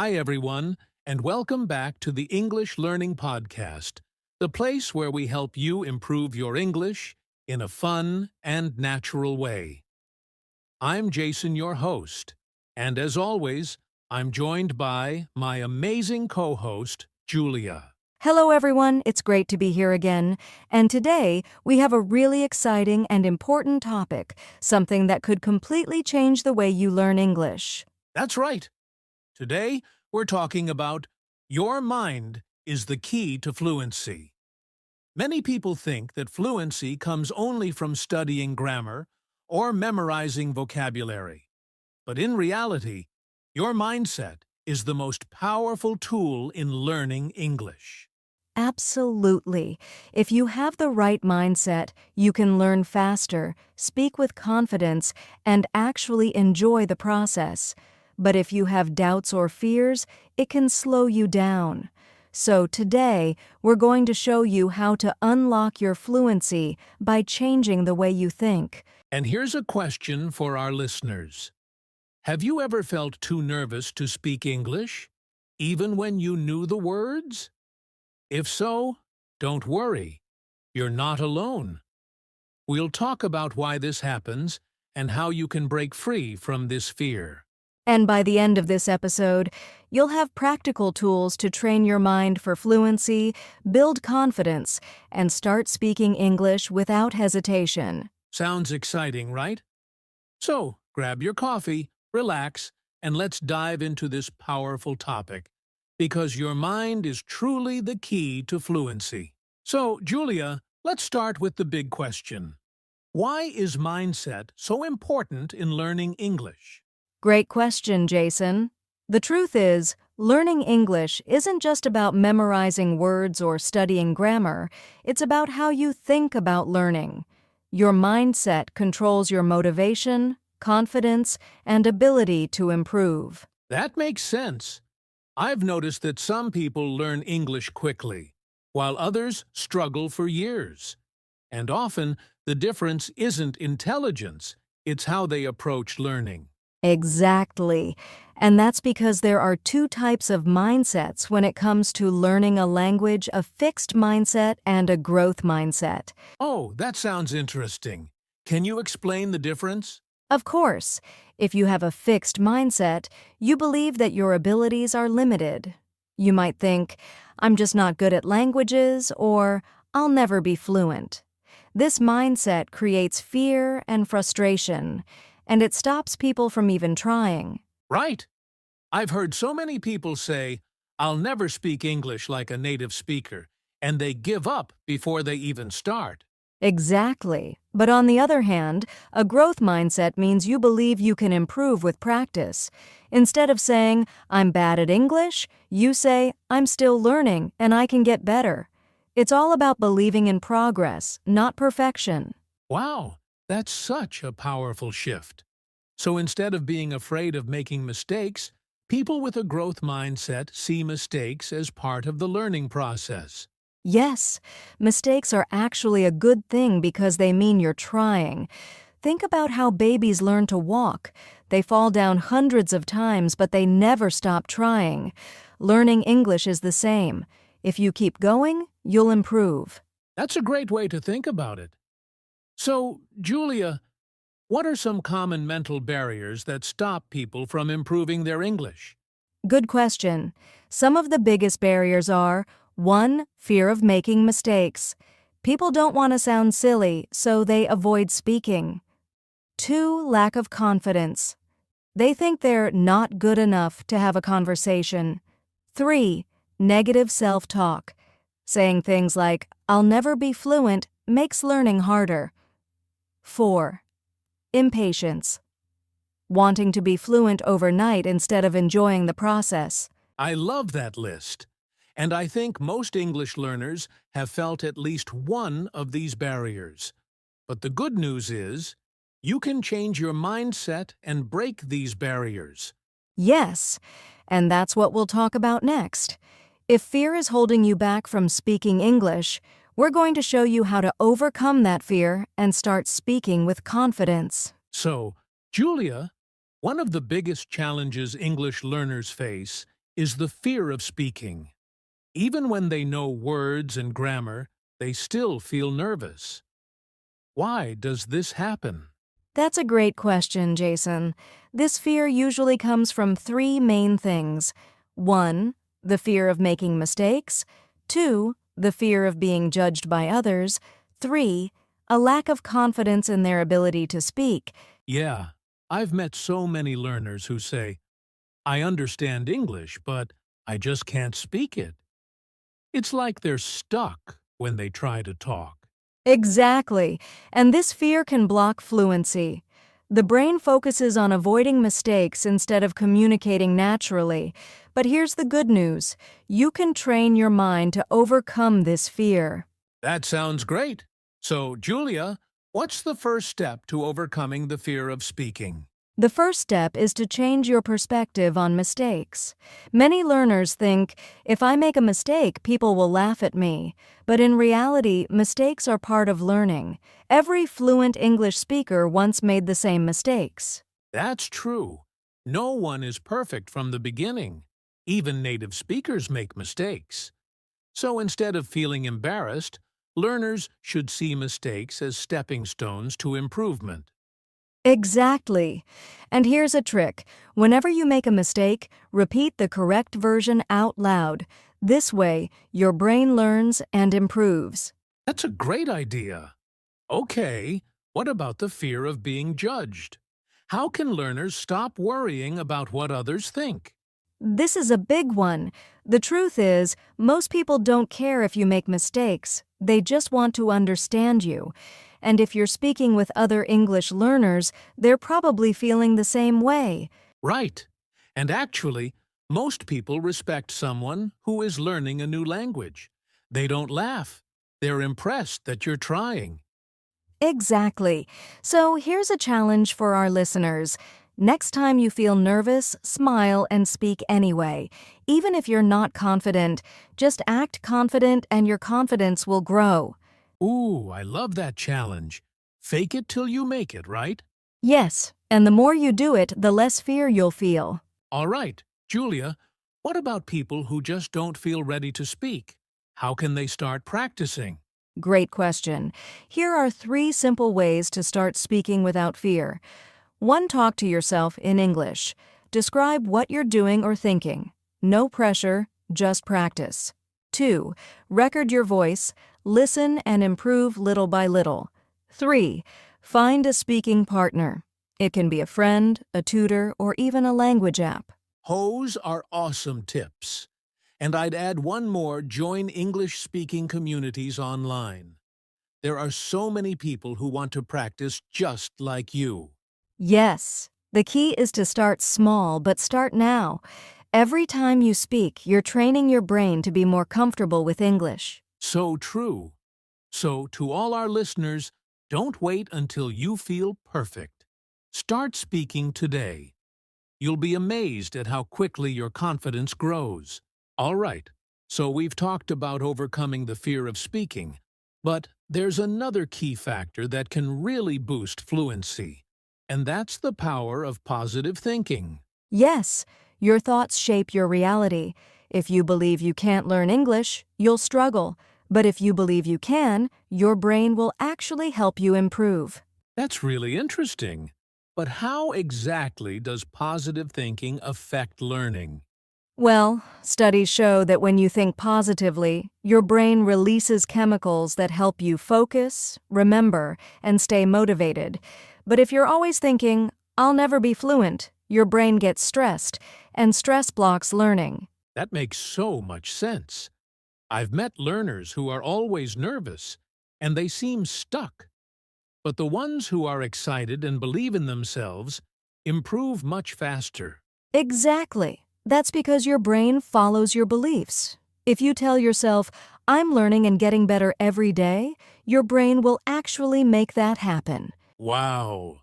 Hi, everyone, and welcome back to the English Learning Podcast, the place where we help you improve your English in a fun and natural way. I'm Jason, your host, and as always, I'm joined by my amazing co-host, Julia. Hello, everyone. It's great to be here again. And today, we have a really exciting and important topic, something that could completely change the way you learn English. That's right. Today, we're talking about your mind is the key to fluency. Many people think that fluency comes only from studying grammar or memorizing vocabulary. But in reality, your mindset is the most powerful tool in learning English. Absolutely. If you have the right mindset, you can learn faster, speak with confidence, and actually enjoy the process. But if you have doubts or fears, it can slow you down. So today, we're going to show you how to unlock your fluency by changing the way you think. And here's a question for our listeners. Have you ever felt too nervous to speak English, even when you knew the words? If so, don't worry. You're not alone. We'll talk about why this happens and how you can break free from this fear. And by the end of this episode, you'll have practical tools to train your mind for fluency, build confidence, and start speaking English without hesitation. Sounds exciting, right? So, grab your coffee, relax, and let's dive into this powerful topic, because your mind is truly the key to fluency. So, Julia, let's start with the big question. Why is mindset so important in learning English? Great question, Jason. The truth is, learning English isn't just about memorizing words or studying grammar. It's about how you think about learning. Your mindset controls your motivation, confidence, and ability to improve. That makes sense. I've noticed that some people learn English quickly, while others struggle for years. And often, the difference isn't intelligence, it's how they approach learning. Exactly. And that's because there are two types of mindsets when it comes to learning a language: a fixed mindset and a growth mindset. Oh, that sounds interesting. Can you explain the difference? Of course, if you have a fixed mindset, you believe that your abilities are limited. You might think, I'm just not good at languages, or I'll never be fluent. This mindset creates fear and frustration, and it stops people from even trying. Right. I've heard so many people say, I'll never speak English like a native speaker, and they give up before they even start. Exactly. But on the other hand, a growth mindset means you believe you can improve with practice. Instead of saying, I'm bad at English, you say, I'm still learning and I can get better. It's all about believing in progress, not perfection. Wow, that's such a powerful shift. So instead of being afraid of making mistakes, people with a growth mindset see mistakes as part of the learning process. Yes, mistakes are actually a good thing because they mean you're trying. Think about how babies learn to walk. They fall down hundreds of times, but they never stop trying. Learning English is the same. If you keep going, you'll improve. That's a great way to think about it. So, Julia, what are some common mental barriers that stop people from improving their English? Good question. Some of the biggest barriers are: 1. Fear of making mistakes. People don't want to sound silly, so they avoid speaking. 2. Lack of confidence. They think they're not good enough to have a conversation. 3. Negative self-talk. Saying things like, I'll never be fluent, makes learning harder. 4. Impatience. Wanting to be fluent overnight instead of enjoying the process. I love that list. And I think most English learners have felt at least one of these barriers. But the good news is, you can change your mindset and break these barriers. Yes, and that's what we'll talk about next. If fear is holding you back from speaking English, we're going to show you how to overcome that fear and start speaking with confidence. So, Julia, one of the biggest challenges English learners face is the fear of speaking. Even when they know words and grammar, they still feel nervous. Why does this happen? That's a great question, Jason. This fear usually comes from three main things. 1. The fear of making mistakes. 2. The fear of being judged by others. 3. A lack of confidence in their ability to speak. Yeah, I've met so many learners who say, I understand English, but I just can't speak it. It's like they're stuck when they try to talk. Exactly, and this fear can block fluency. The brain focuses on avoiding mistakes instead of communicating naturally. But here's the good news. You can train your mind to overcome this fear. That sounds great. So, Julia, what's the first step to overcoming the fear of speaking? The first step is to change your perspective on mistakes. Many learners think, if I make a mistake, people will laugh at me. But in reality, mistakes are part of learning. Every fluent English speaker once made the same mistakes. That's true. No one is perfect from the beginning. Even native speakers make mistakes. So instead of feeling embarrassed, learners should see mistakes as stepping stones to improvement. Exactly. And here's a trick. Whenever you make a mistake, repeat the correct version out loud. This way, your brain learns and improves. That's a great idea. Okay, what about the fear of being judged? How can learners stop worrying about what others think? This is a big one. The truth is, most people don't care if you make mistakes. They just want to understand you. And if you're speaking with other English learners, they're probably feeling the same way. Right. And actually, most people respect someone who is learning a new language. They don't laugh. They're impressed that you're trying. Exactly. So here's a challenge for our listeners. Next time you feel nervous, smile and speak anyway. Even if you're not confident, just act confident and your confidence will grow. Ooh, I love that challenge. Fake it till you make it, right? Yes, and the more you do it, the less fear you'll feel. All right, Julia, what about people who just don't feel ready to speak? How can they start practicing? Great question. Here are 3 simple ways to start speaking without fear. 1. Talk to yourself in English. Describe what you're doing or thinking. No pressure, just practice. 2. Record your voice. Listen and improve little by little. 3. Find a speaking partner. It can be a friend, a tutor, or even a language app. Those are awesome tips. And I'd add one more: join English-speaking communities online. There are so many people who want to practice just like you. Yes, the key is to start small, but start now. Every time you speak, you're training your brain to be more comfortable with English. So true. So, to all our listeners, don't wait until you feel perfect. Start speaking today. You'll be amazed at how quickly your confidence grows. All right, so we've talked about overcoming the fear of speaking, but there's another key factor that can really boost fluency, and that's the power of positive thinking. Yes, your thoughts shape your reality. If you believe you can't learn English, you'll struggle. But if you believe you can, your brain will actually help you improve. That's really interesting. But how exactly does positive thinking affect learning? Well, studies show that when you think positively, your brain releases chemicals that help you focus, remember, and stay motivated. But if you're always thinking, I'll never be fluent, your brain gets stressed, and stress blocks learning. That makes so much sense. I've met learners who are always nervous, and they seem stuck. But the ones who are excited and believe in themselves improve much faster. Exactly. That's because your brain follows your beliefs. If you tell yourself, I'm learning and getting better every day, your brain will actually make that happen. Wow!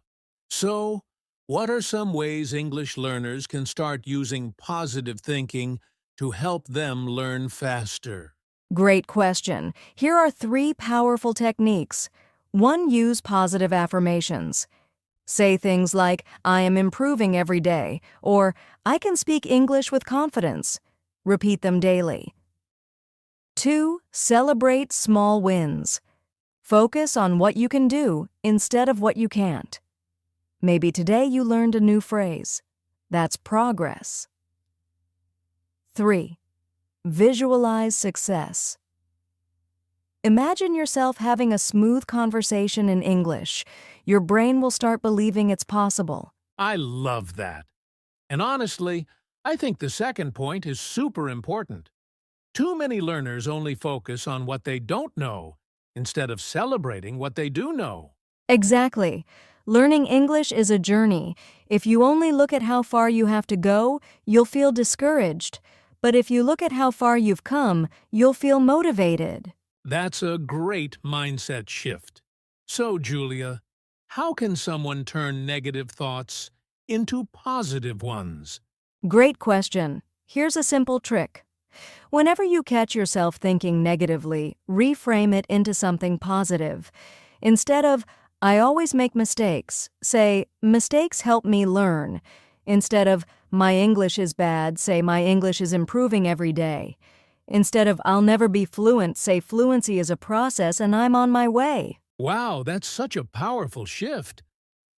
So, what are some ways English learners can start using positive thinking to help them learn faster? Great question. Here are 3 powerful techniques. 1. Use positive affirmations. Say things like, I am improving every day, or I can speak English with confidence. Repeat them daily. 2. Celebrate small wins. Focus on what you can do instead of what you can't. Maybe today you learned a new phrase. That's progress. 3. Visualize success. Imagine yourself having a smooth conversation in English. Your brain will start believing it's possible. I love that. And honestly, I think the second point is super important. Too many learners only focus on what they don't know instead of celebrating what they do know. Exactly. Learning English is a journey. If you only look at how far you have to go, you'll feel discouraged. But if you look at how far you've come, you'll feel motivated. That's a great mindset shift. So, Julia, how can someone turn negative thoughts into positive ones? Great question. Here's a simple trick. Whenever you catch yourself thinking negatively, reframe it into something positive. Instead of, I always make mistakes, say, mistakes help me learn. Instead of, my English is bad, say, my English is improving every day. Instead of, I'll never be fluent, say, fluency is a process and I'm on my way. Wow, that's such a powerful shift.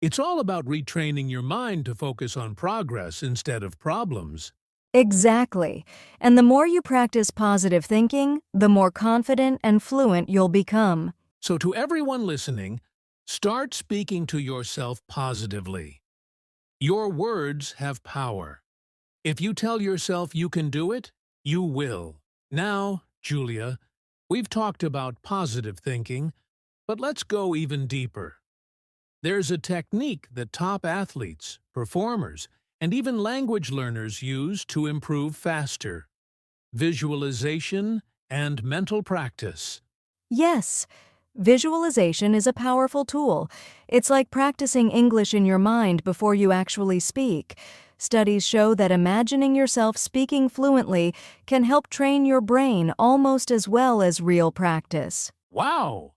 It's all about retraining your mind to focus on progress instead of problems. Exactly. And the more you practice positive thinking, the more confident and fluent you'll become. So to everyone listening, start speaking to yourself positively. Your words have power. If you tell yourself you can do it, you will. Now, Julia, we've talked about positive thinking, but let's go even deeper. There's a technique that top athletes, performers, and even language learners use to improve faster: visualization and mental practice. Yes, visualization is a powerful tool. It's like practicing English in your mind before you actually speak. Studies show that imagining yourself speaking fluently can help train your brain almost as well as real practice. Wow!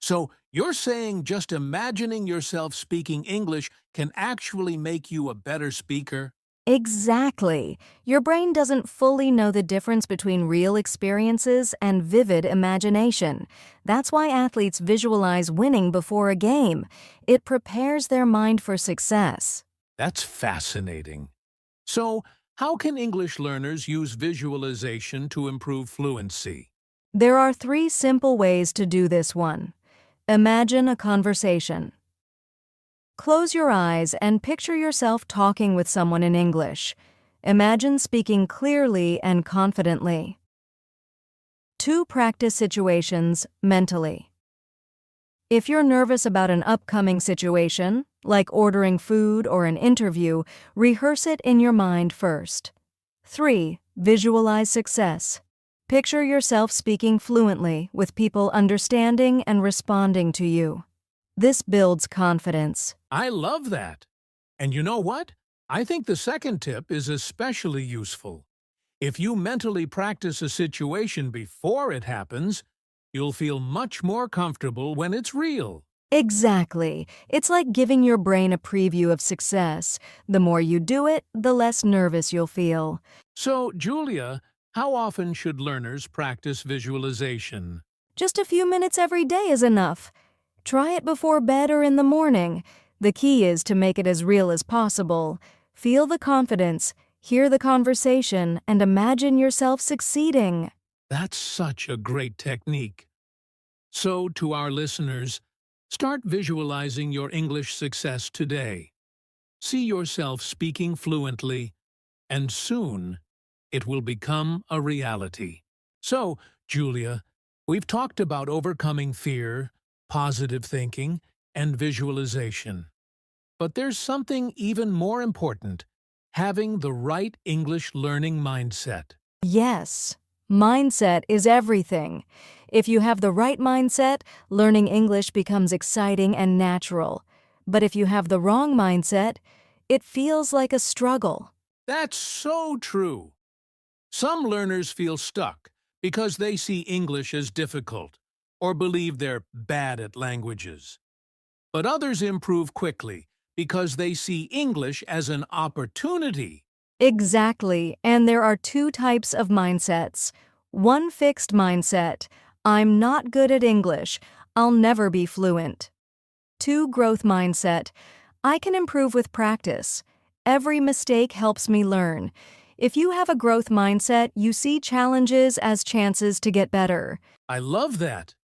So you're saying just imagining yourself speaking English can actually make you a better speaker? Exactly. Your brain doesn't fully know the difference between real experiences and vivid imagination. That's why athletes visualize winning before a game. It prepares their mind for success. That's fascinating. So, how can English learners use visualization to improve fluency? There are 3 simple ways to do this one. Imagine a conversation. Close your eyes and picture yourself talking with someone in English. Imagine speaking clearly and confidently. 2. Practice situations mentally. If you're nervous about an upcoming situation, like ordering food or an interview, rehearse it in your mind first. 3. Visualize success. Picture yourself speaking fluently with people understanding and responding to you. This builds confidence. I love that. And you know what? I think the second tip is especially useful. If you mentally practice a situation before it happens, you'll feel much more comfortable when it's real. Exactly. It's like giving your brain a preview of success. The more you do it, the less nervous you'll feel. So, Julia, how often should learners practice visualization? Just a few minutes every day is enough. Try it before bed or in the morning. The key is to make it as real as possible. Feel the confidence, hear the conversation, and imagine yourself succeeding. That's such a great technique. So, to our listeners, start visualizing your English success today. See yourself speaking fluently, and soon it will become a reality. So, Julia, we've talked about overcoming fear, positive thinking, and visualization. But there's something even more important: having the right English learning mindset. Yes, mindset is everything. If you have the right mindset, learning English becomes exciting and natural. But if you have the wrong mindset, it feels like a struggle. That's so true. Some learners feel stuck because they see English as difficult or believe they're bad at languages. But others improve quickly because they see English as an opportunity. Exactly, and there are two types of mindsets. One fixed mindset, I'm not good at English, I'll never be fluent. Two growth mindset, I can improve with practice. Every mistake helps me learn. If you have a growth mindset, you see challenges as chances to get better. I love that.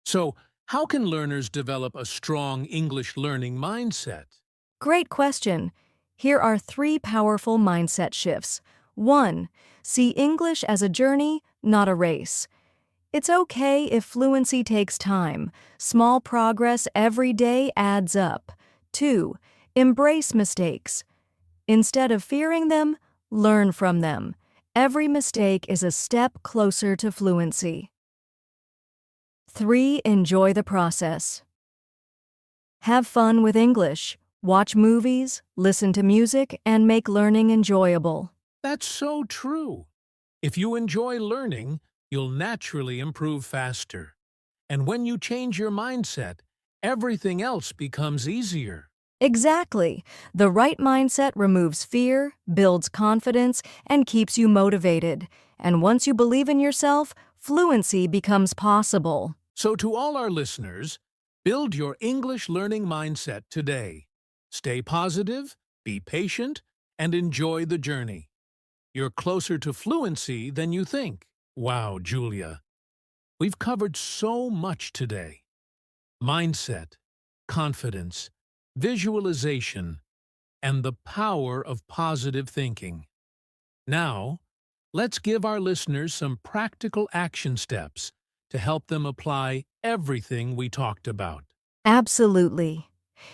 So, how can learners develop a strong English learning mindset? Great question. Here are three powerful mindset shifts. 1. See English as a journey, not a race. It's okay if fluency takes time. Small progress every day adds up. 2. Embrace mistakes. Instead of fearing them, learn from them. Every mistake is a step closer to fluency. 3. Enjoy the process. Have fun with English. Watch movies, listen to music, and make learning enjoyable. That's so true. If you enjoy learning, you'll naturally improve faster. And when you change your mindset, everything else becomes easier. Exactly. The right mindset removes fear, builds confidence, and keeps you motivated. And once you believe in yourself, fluency becomes possible. So to all our listeners, build your English learning mindset today. Stay positive, be patient, and enjoy the journey. You're closer to fluency than you think. Wow, Julia. We've covered so much today. Mindset, confidence, visualization, and the power of positive thinking. Now, let's give our listeners some practical action steps to help them apply everything we talked about. Absolutely.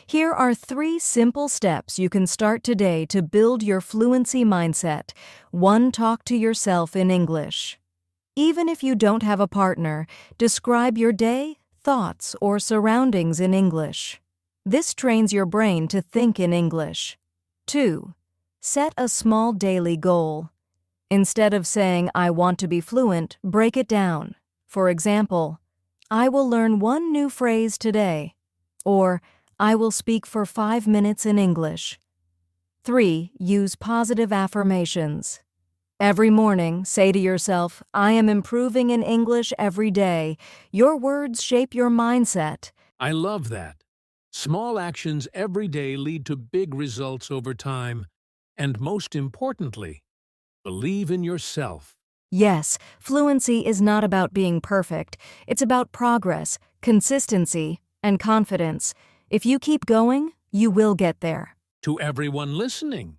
Here are three simple steps you can start today to build your fluency mindset. 1. Talk to yourself in English. Even if you don't have a partner, describe your day, thoughts, or surroundings in English. This trains your brain to think in English. 2. Set a small daily goal. Instead of saying, I want to be fluent, break it down. For example, I will learn one new phrase today. Or, I will speak for 5 minutes in English. 3. Use positive affirmations. Every morning, say to yourself, I am improving in English every day. Your words shape your mindset. I love that. Small actions every day lead to big results over time. And most importantly, believe in yourself. Yes, fluency is not about being perfect. It's about progress, consistency, and confidence. If you keep going, you will get there. To everyone listening,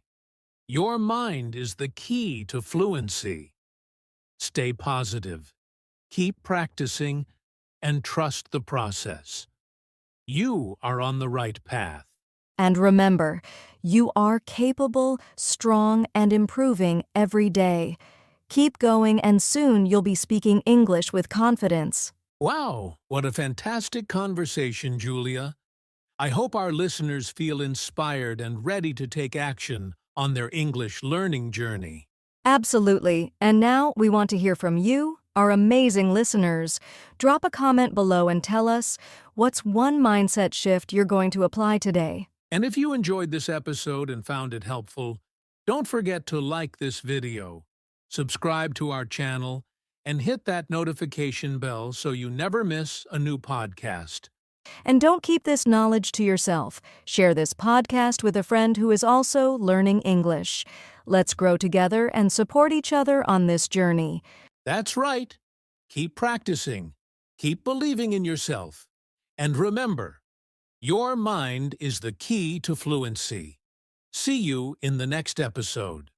your mind is the key to fluency. Stay positive, keep practicing, and trust the process. You are on the right path. And remember, you are capable, strong, and improving every day. Keep going, and soon you'll be speaking English with confidence. Wow, what a fantastic conversation, Julia. I hope our listeners feel inspired and ready to take action on their English learning journey. Absolutely. And now we want to hear from you, our amazing listeners. Drop a comment below and tell us what's one mindset shift you're going to apply today. And if you enjoyed this episode and found it helpful, don't forget to like this video, subscribe to our channel, and hit that notification bell so you never miss a new podcast. And don't keep this knowledge to yourself. Share this podcast with a friend who is also learning English. Let's grow together and support each other on this journey. That's right. Keep practicing, keep believing in yourself, and remember, your mind is the key to fluency. See you in the next episode.